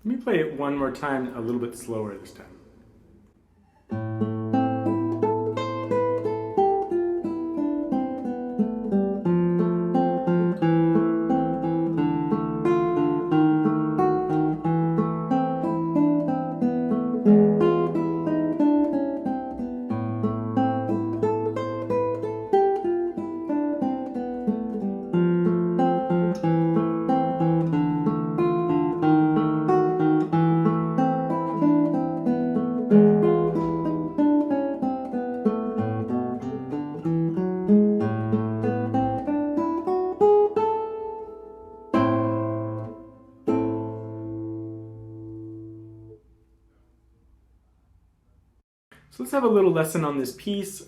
Let me play it one more time, a little bit slower this time. So let's have a little lesson on this piece.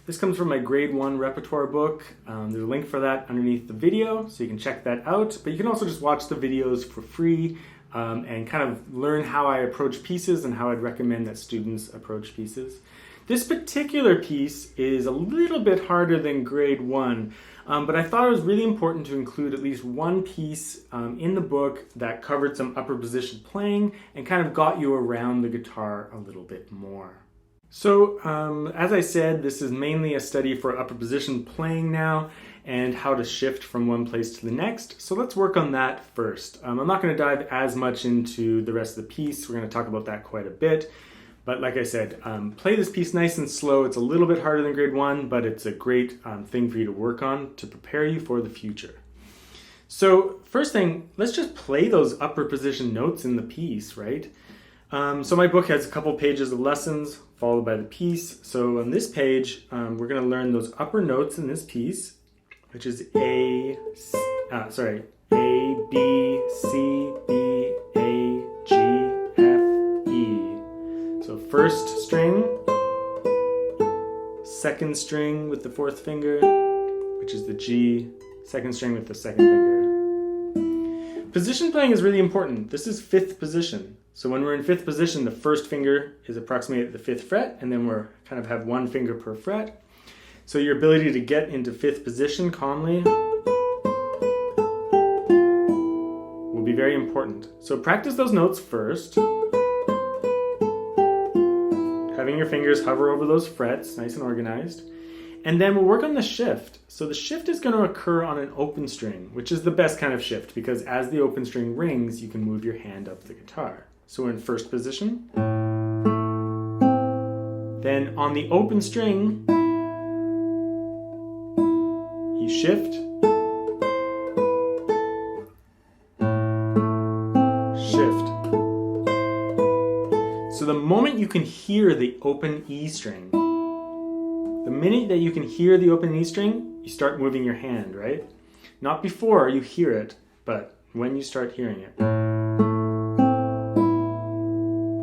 This comes from my grade 1 repertoire book. There's a link for that underneath the video, so you can check that out. But you can also just watch the videos for free and kind of learn how I approach pieces and how I'd recommend that students approach pieces. This particular piece is a little bit harder than grade 1, but I thought it was really important to include at least one piece in the book that covered some upper position playing and kind of got you around the guitar a little bit more. So, as I said, this is mainly a study for upper position playing now and how to shift from one place to the next. So let's work on that first. I'm not going to dive as much into the rest of the piece. We're going to talk about that quite a bit. But like I said, play this piece nice and slow. It's a little bit harder than grade 1, but it's a great thing for you to work on to prepare you for the future. So first thing, let's just play those upper position notes in the piece, right? So my book has a couple pages of lessons followed by the piece. So on this page, we're going to learn those upper notes in this piece, which is A, B, C, B, A, G, F, E. So first string, second string with the fourth finger, which is the G, second string with the second finger. Position playing is really important. This is 5th position. So when we're in 5th position, the first finger is approximately at the 5th fret, and then we're kind of have one finger per fret. So your ability to get into 5th position calmly will be very important. So practice those notes first. Having your fingers hover over those frets, nice and organized. And then we'll work on the shift. So the shift is going to occur on an open string, which is the best kind of shift because as the open string rings, you can move your hand up the guitar. So we're in 1st position. Then on the open string, you shift, shift. So the moment you can hear the open E string, the minute that you can hear the open E string, you start moving your hand, right? Not before you hear it, but when you start hearing it.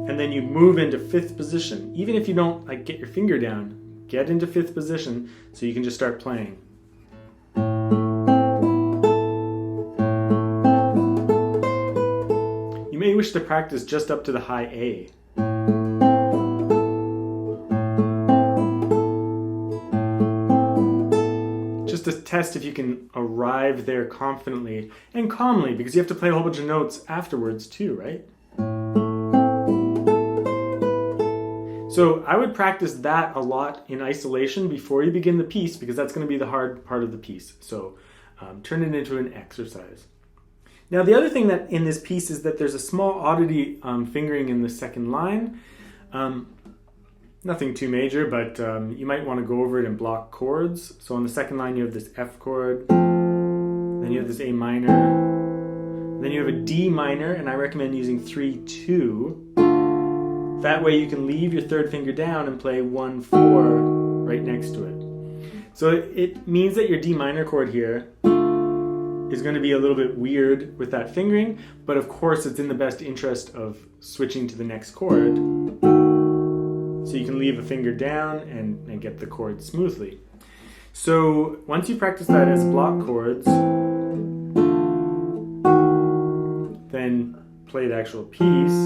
And then you move into 5th position. Even if you don't get your finger down, get into 5th position so you can just start playing. You may wish to practice just up to the high A. Just to test if you can arrive there confidently and calmly, because you have to play a whole bunch of notes afterwards too, right? So I would practice that a lot in isolation before you begin the piece because that's going to be the hard part of the piece. So turn it into an exercise. Now the other thing that in this piece is that there's a small oddity fingering in the second line. Nothing too major, but you might want to go over it and block chords. So on the second line you have this F chord, then you have this A minor, then you have a D minor, and I recommend using 3-2. That way you can leave your 3rd finger down and play 1-4 right next to it. So it means that your D minor chord here is going to be a little bit weird with that fingering, but of course it's in the best interest of switching to the next chord. So you can leave a finger down and get the chord smoothly. So once you practice that as block chords, then play the actual piece.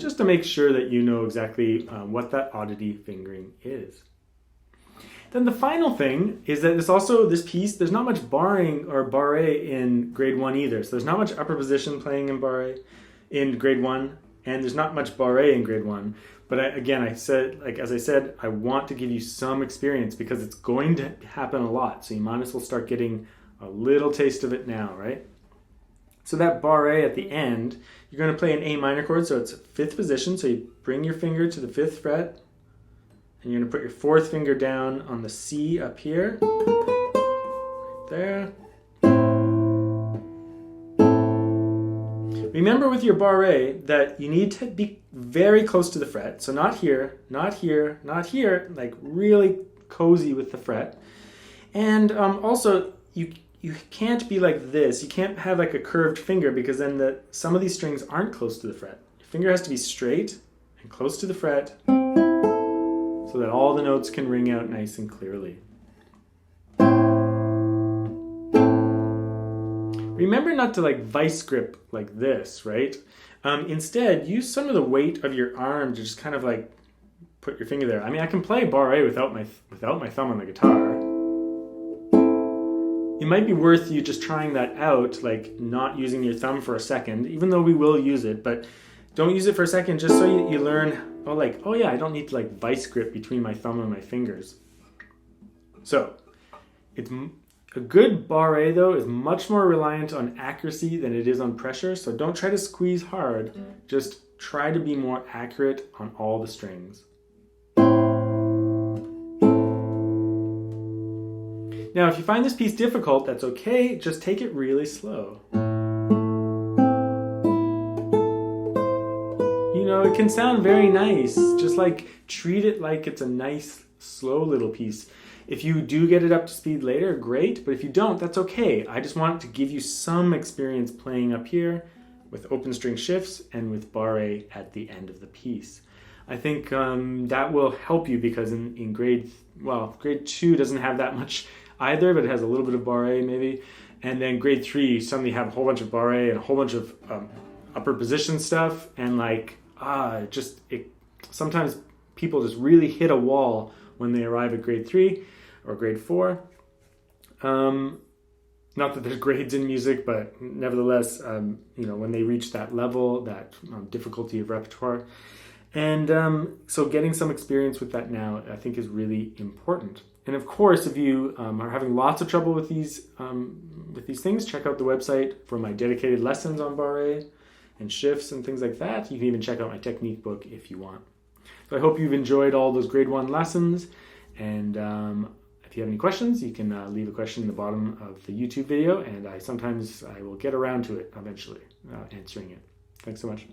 Just to make sure that you know exactly what that oddity fingering is. Then the final thing is that this piece, there's not much barring or barre in grade 1 either. So there's not much upper position playing in barre in grade 1, and there's not much barre in grade 1. But as I said, I want to give you some experience because it's going to happen a lot. So you might as well start getting a little taste of it now, right? So that barre at the end, you're going to play an A minor chord, so it's 5th position. So you bring your finger to the 5th fret, and you're going to put your 4th finger down on the C up here, right there. Remember with your barre that you need to be very close to the fret. So not here, not here, not here, like really cozy with the fret. And also, you can't be like this. You can't have like a curved finger because then some of these strings aren't close to the fret. Your finger has to be straight and close to the fret so that all the notes can ring out nice and clearly. Remember not to like vice grip like this, right? Instead, use some of the weight of your arm to just kind of like put your finger there. I mean, I can play barre without my thumb on the guitar. It might be worth you just trying that out, like not using your thumb for a second, even though we will use it, but don't use it for a second just so you learn, oh yeah, I don't need to like vice grip between my thumb and my fingers. So, a good barre, though, is much more reliant on accuracy than it is on pressure, so don't try to squeeze hard. Just try to be more accurate on all the strings. Now, if you find this piece difficult, that's okay. Just take it really slow. You know, it can sound very nice. Just like treat it like it's a nice, slow little piece. If you do get it up to speed later, great, but if you don't, that's okay. I just want to give you some experience playing up here with open string shifts and with barre at the end of the piece. I think that will help you because in grade 2 doesn't have that much either, but it has a little bit of barre maybe. And then grade 3, you suddenly have a whole bunch of barre and a whole bunch of upper position stuff. And sometimes people just really hit a wall when they arrive at grade 3 or grade 4. Not that there's grades in music, but nevertheless, when they reach that level, that difficulty of repertoire. And so getting some experience with that now, I think, is really important. And of course, if you are having lots of trouble with these things, check out the website for my dedicated lessons on barre and shifts and things like that. You can even check out my technique book if you want. So I hope you've enjoyed all those grade 1 lessons. And if you have any questions, you can leave a question in the bottom of the YouTube video, and I will get around to it eventually, answering it. Thanks so much.